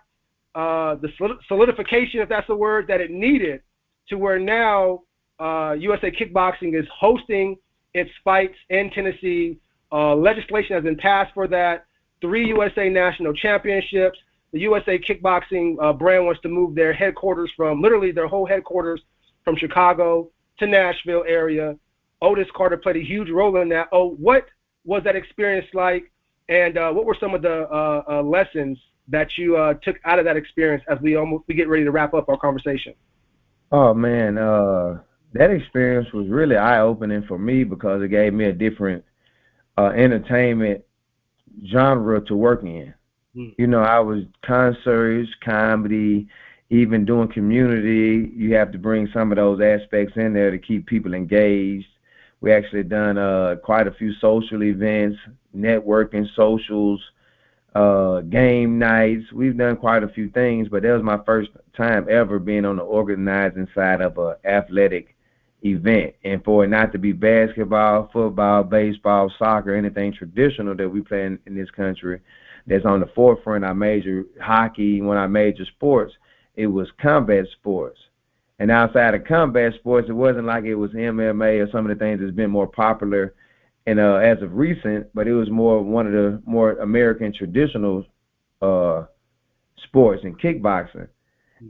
the solidification, if that's the word, that it needed, to where now USA Kickboxing is hosting its fights in Tennessee. Legislation has been passed for that. 3 USA National Championships. The USA Kickboxing brand wants to move their headquarters their whole headquarters from Chicago to Nashville area. Otis Carter played a huge role in that. What was that experience like? And what were some of the lessons that you took out of that experience as we get ready to wrap up our conversation? Oh, man, that experience was really eye-opening for me because it gave me a different entertainment genre to work in. You know, I was concerts, comedy, even doing community. You have to bring some of those aspects in there to keep people engaged. We actually done quite a few social events, networking, socials, game nights. We've done quite a few things, but that was my first time ever being on the organizing side of an athletic event. And for it not to be basketball, football, baseball, soccer, anything traditional that we play in this country that's on the forefront, our major hockey, one of our major sports, it was combat sports. And outside of combat sports, it wasn't like it was MMA or some of the things that's been more popular and as of recent, but it was one of the more American traditional sports in kickboxing.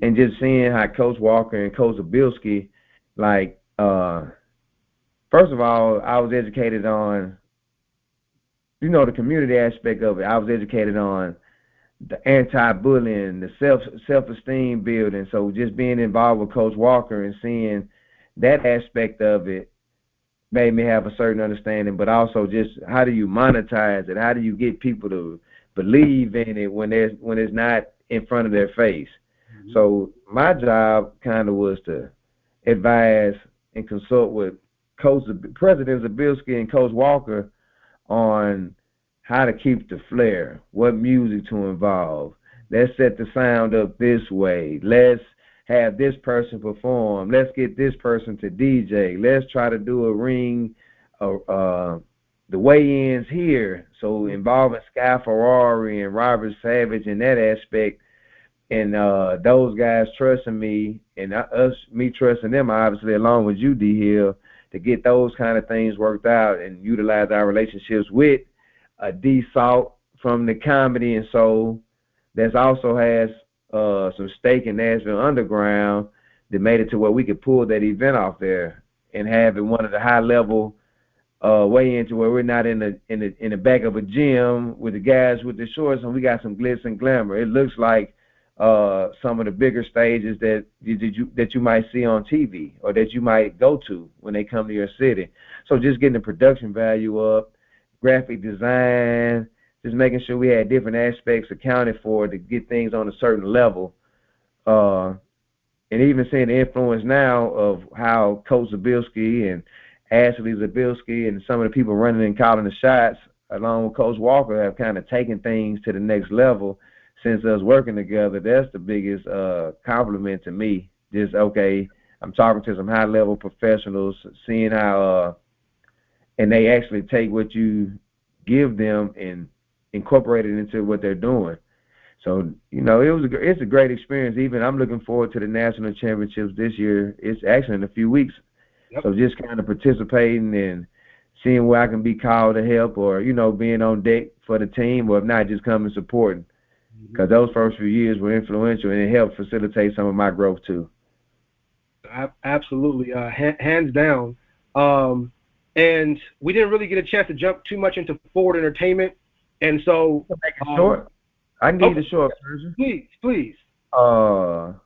And just seeing how Coach Walker and Coach Zabilski, like, first of all, I was educated on, the community aspect of it. I was educated on the anti-bullying, the self-esteem building. So just being involved with Coach Walker and seeing that aspect of it made me have a certain understanding, but also just how do you monetize it? How do you get people to believe in it when it's not in front of their face? Mm-hmm. So my job kind of was to advise and consult with President Zabilski and Coach Walker on how to keep the flair, what music to involve. Let's set the sound up this way. Let's have this person perform. Let's get this person to DJ. Let's try to do a ring, the weigh-ins here. So involving Sky Ferrari and Robert Savage in that aspect, and those guys trusting me and me trusting them, obviously, along with you, D. Hill, to get those kind of things worked out and utilize our relationships with D. Salt from the Comedy and Soul that also has some stake in Nashville Underground that made it to where we could pull that event off there and have it one of the high-level weigh-ins to where we're not in the back of a gym with the guys with the shorts and we got some glitz and glamour. It looks like some of the bigger stages that you might see on TV or that you might go to when they come to your city. So just getting the production value up, graphic design, just making sure we had different aspects accounted for to get things on a certain level. And even seeing the influence now of how Coach Zabilski and Ashley Zabilski and some of the people running and calling the shots, along with Coach Walker, have kind of taken things to the next level since us working together. That's the biggest compliment to me. Just, okay, I'm talking to some high-level professionals, seeing how and they actually take what you give them and incorporate it into what they're doing. So, it's a great experience. Even I'm looking forward to the national championships this year. It's actually in a few weeks. Yep. So just kind of participating and seeing where I can be called to help, or, being on deck for the team, or if not, just coming supporting. Because those first few years were influential, and it helped facilitate some of my growth too. Absolutely, hands down. And we didn't really get a chance to jump too much into forward entertainment, and so make it short. I can give you the short version. Please. I'm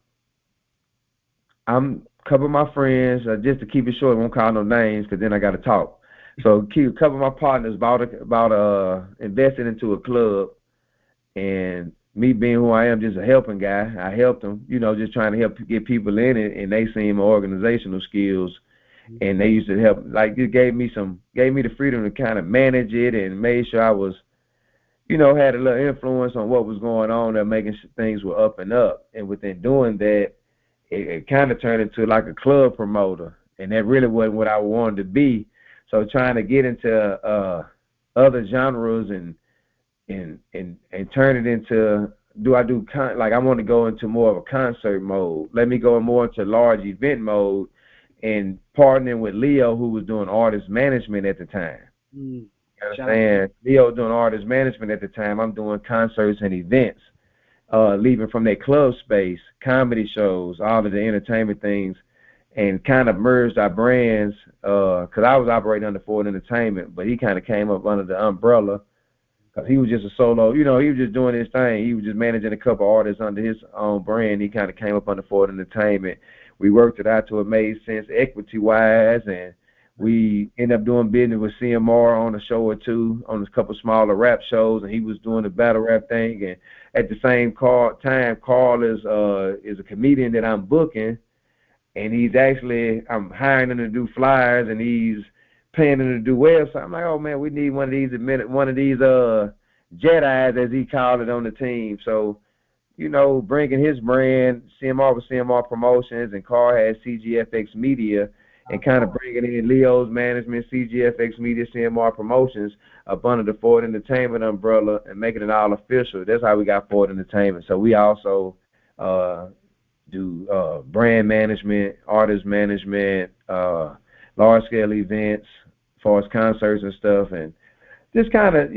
a couple of my friends, just to keep it short, I won't call no names because then I got to talk. So a couple of my partners invested into a club, and me being who I am, just a helping guy, I helped them, just trying to help get people in it, and they seen my organizational skills, and they used to help, like, it gave me the freedom to kind of manage it, and made sure I was, had a little influence on what was going on and making sure things were up and up. And within doing that, it kind of turned into like a club promoter, and that really wasn't what I wanted to be. So trying to get into other genres and turn it into, I want to go into more of a concert mode. Let me go more into large event mode, and partnering with Leo, who was doing artist management at the time. You understand? Leo doing artist management at the time. I'm doing concerts and events, leaving from that club space, comedy shows, all of the entertainment things, and kind of merged our brands, because I was operating under Ford Entertainment, but he kind of came up under the umbrella because he was just a solo, he was just doing his thing. He was just managing a couple artists under his own brand. He kind of came up under Ford Entertainment. We worked it out till it made sense equity-wise, and we ended up doing business with CMR on a show or two, on a couple smaller rap shows, and he was doing the battle rap thing. And at the same time, Carl is a comedian that I'm booking, and I'm hiring him to do flyers, and he's paying him to do websites. I'm like, oh man, we need one of these Jedis, as he called it, on the team. So, bringing his brand, CMR with CMR Promotions, and Carl has CGFX Media, and kind of bringing in Leo's management, CGFX Media, CMR Promotions, up under the Ford Entertainment umbrella, and making it all official. That's how we got Ford Entertainment. So we also do brand management, artist management, large-scale events, as far as concerts and stuff, and just kind of,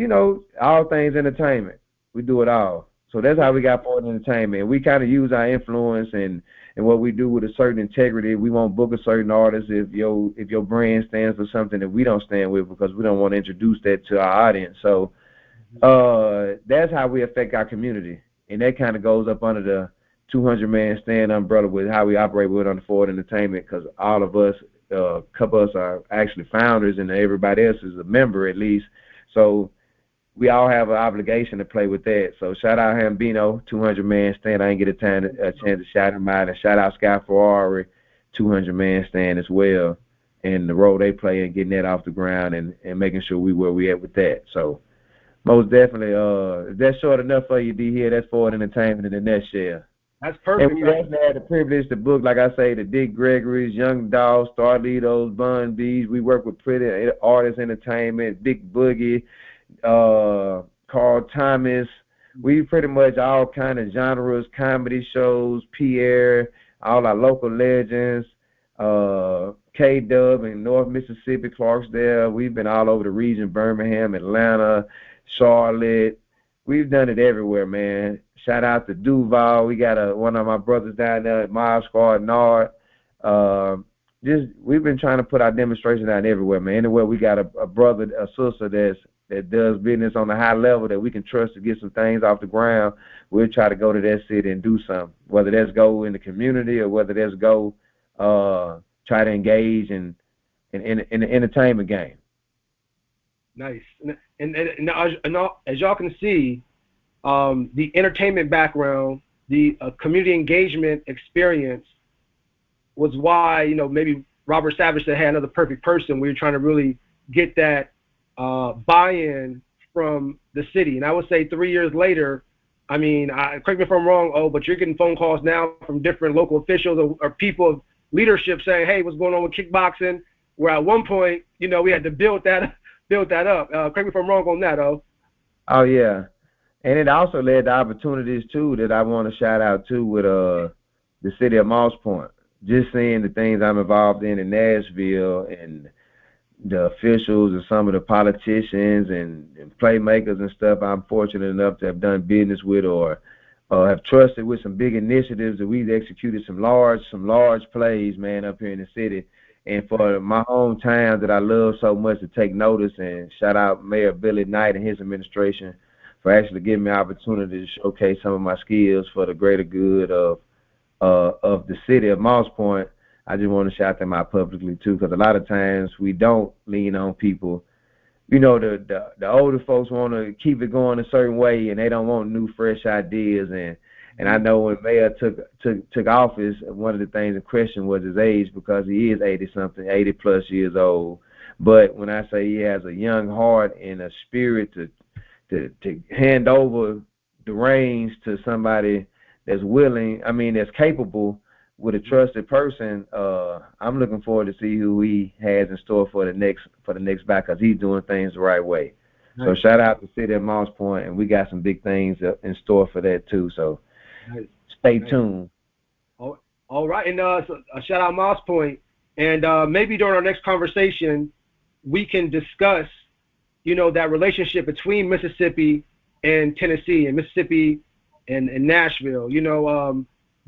all things entertainment. We do it all. So that's how we got Ford Entertainment. We kind of use our influence and what we do with a certain integrity. We won't book a certain artist if your brand stands for something that we don't stand with, because we don't want to introduce that to our audience. So that's how we affect our community. And that kind of goes up under the 200-man stand umbrella with how we operate with under Ford Entertainment, because all of us, a couple of us are actually founders, and everybody else is a member at least. So we all have an obligation to play with that. So shout out Hambino, 200-man stand. I didn't get a chance to shout him out. And shout out Sky Ferrari, 200-man stand as well, and the role they play in getting that off the ground and making sure where we at with that. So most definitely, if that's short enough for you, D, here, that's Ford Entertainment in a nutshell. That's perfect. And we actually had the privilege to book, like I say, the Dick Gregory's, Young Dolls, Starlitos, Bun B's. We work with Pretty Artists Entertainment, Big Boogie, Carl Thomas. We pretty much all kind of genres, comedy shows, Pierre, all our local legends, K-Dub in North Mississippi, Clarksdale. We've been all over the region, Birmingham, Atlanta, Charlotte. We've done it everywhere, man. Shout out to Duval. We got one of my brothers down there at Mob Squad, Nard. We've been trying to put our demonstrations out everywhere, man. Anywhere we got a brother, a sister that does business on a high level that we can trust to get some things off the ground, we'll try to go to that city and do something. Whether that's go in the community or whether that's go try to engage in the entertainment game. Nice. And as y'all can see, the entertainment background, the community engagement experience was why, maybe Robert Savage said, hey, another perfect person. We were trying to really get that buy-in from the city. And I would say 3 years later, correct me if I'm wrong, but you're getting phone calls now from different local officials or people of leadership saying, hey, what's going on with kickboxing? Where at one point, we had to build that up. Correct me if I'm wrong on that, Oh, yeah. And it also led to opportunities too that I want to shout out to with the city of Moss Point. Just seeing the things I'm involved in Nashville and the officials and some of the politicians and playmakers and stuff I'm fortunate enough to have done business with or have trusted with some big initiatives that we've executed some large plays, man, up here in the city. And for my hometown that I love so much to take notice, and shout out Mayor Billy Knight and his administration for actually giving me an opportunity to showcase some of my skills for the greater good of the city of Moss Point. I just want to shout them out publicly too, because a lot of times we don't lean on people. You know, the older folks want to keep it going a certain way, and they don't want new, fresh ideas. And I know when Mayor took office, one of the things in question was his age, because he is 80-something, 80-plus years old. But when I say he has a young heart and a spirit to hand over the reins to somebody that's willing, that's capable, with a trusted person, I'm looking forward to see who he has in store for the next back, because he's doing things the right way. Nice. So shout out to City of Moss Point, and we got some big things in store for that too. So stay tuned. All right, and so shout out Moss Point, and maybe during our next conversation we can discuss, that relationship between Mississippi and Tennessee, and Mississippi and Nashville.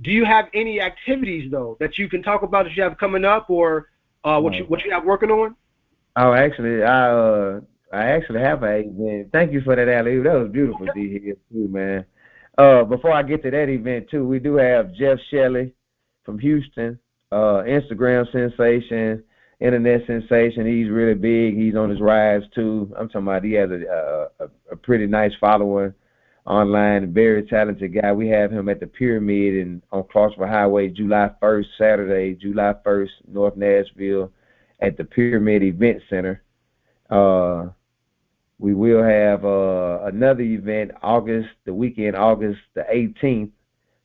Do you have any activities though that you can talk about that you have coming up, or what you have working on? Oh, actually, I actually have an event. Thank you for that, Ali. That was beautiful, D here too, man. Before I get to that event too, we do have Jeff Shelley from Houston, Instagram sensation, internet sensation. He's really big. He's on his rise too. I'm talking about he has a pretty nice following online, very talented guy. We have him at the Pyramid on Clarksville Highway, July 1st, Saturday, July 1st, North Nashville, at the Pyramid Event Center. We will have another event August the 18th.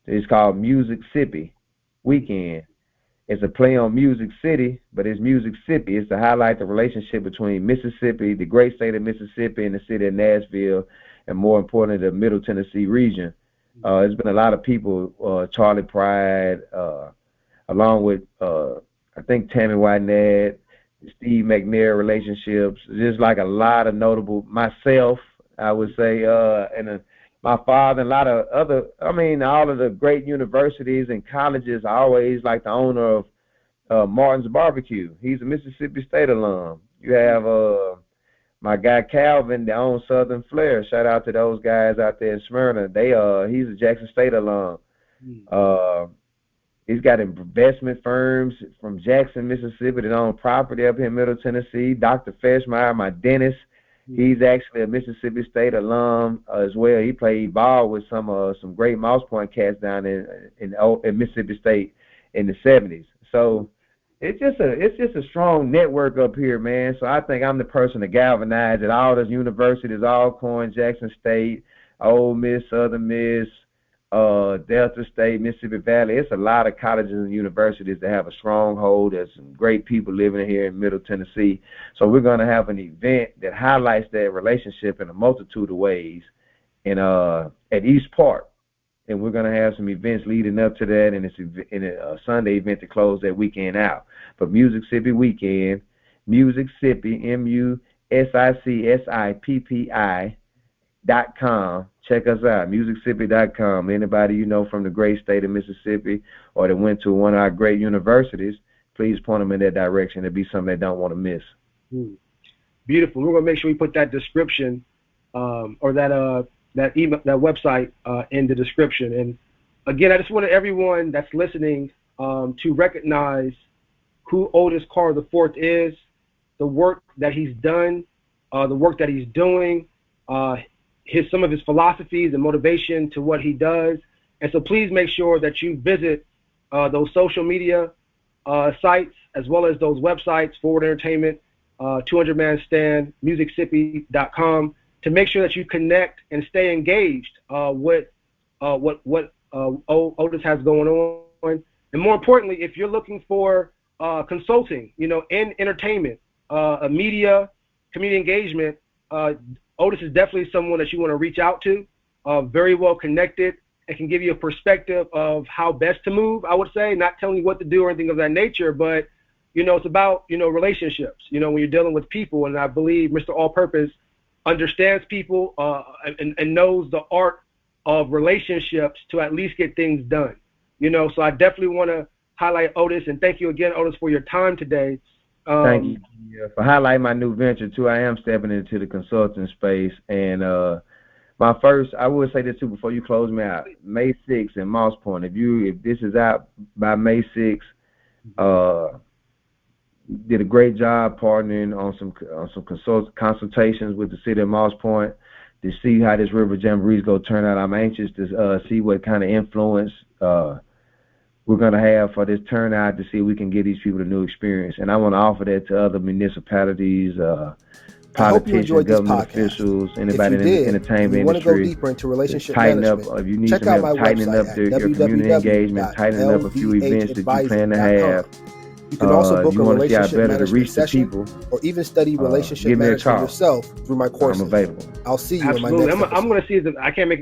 It's called Music Sippy Weekend. It's a play on Music City, but it's Music Sippy. It's to highlight the relationship between Mississippi, the great state of Mississippi, and the city of Nashville, and more importantly, the Middle Tennessee region. There's been a lot of people, Charlie Pride, along with, I think, Tammy Wynette, Steve McNair relationships, just like a lot of notable, myself, I would say, and my father, and a lot of other, all of the great universities and colleges. I always like the owner of Martin's Barbecue. He's a Mississippi State alum. You have my guy Calvin, that owns Southern Flair. Shout out to those guys out there in Smyrna. He's a Jackson State alum. He's got investment firms from Jackson, Mississippi that own property up here in Middle Tennessee. Dr. Feschmeyer, my dentist, he's actually a Mississippi State alum as well. He played ball with some great Moss Point cats down in Mississippi State in the 70s. So it's just a strong network up here, man. So I think I'm the person to galvanize at all those universities, Alcorn, Jackson State, Ole Miss, Southern Miss, Delta State, Mississippi Valley. It's a lot of colleges and universities that have a stronghold. There's some great people living here in Middle Tennessee. So we're going to have an event that highlights that relationship in a multitude of ways at East Park. And we're going to have some events leading up to that, and it's a Sunday event to close that weekend out. But Music Sippy Weekend, Music Sippy, MusicSippy.com. Check us out, MusicSippy.com. Anybody from the great state of Mississippi or that went to one of our great universities, please point them in that direction. It'll be something they don't want to miss. Beautiful. We're going to make sure we put that description or that email, that website in the description. And again, I just wanted everyone that's listening to recognize who Otis Carter IV is, the work that he's done, the work that he's doing, some of his philosophies and motivation to what he does. And so please make sure that you visit those social media sites, as well as those websites, Forward Entertainment, 200 Man Stand, MusicSippy.com, to make sure that you connect and stay engaged with what Otis has going on. And more importantly, if you're looking for consulting, in entertainment, media, community engagement, Otis is definitely someone that you want to reach out to. very well connected, and can give you a perspective of how best to move, I would say, not telling you what to do or anything of that nature, but, it's about, relationships, when you're dealing with people. And I believe Mr. All-Purpose understands people and knows the art of relationships to at least get things done. So I definitely want to highlight Otis, and thank you again, Otis, for your time today. Thank you for highlighting my new venture too. I am stepping into the consulting space, and I would say this too before you close me out. May 6th in Moss Point. If this is out by May 6th, did a great job partnering on some consultations with the city of Moss Point to see how this River Jamboree is going to turn out. I'm anxious to see what kind of influence we're going to have for this turnout, to see if we can give these people a new experience. And I want to offer that to other municipalities, politicians, government officials, anybody in the entertainment industry. Go deeper into relationship tighten management, up. If you need some help tightening up your community engagement, tightening up a few events that you plan to have. You can also book a relationship management session, people, or even study relationship management yourself through my courses. I'm available. I'll see you Absolutely. in my next episode. I'm going to see if I can't make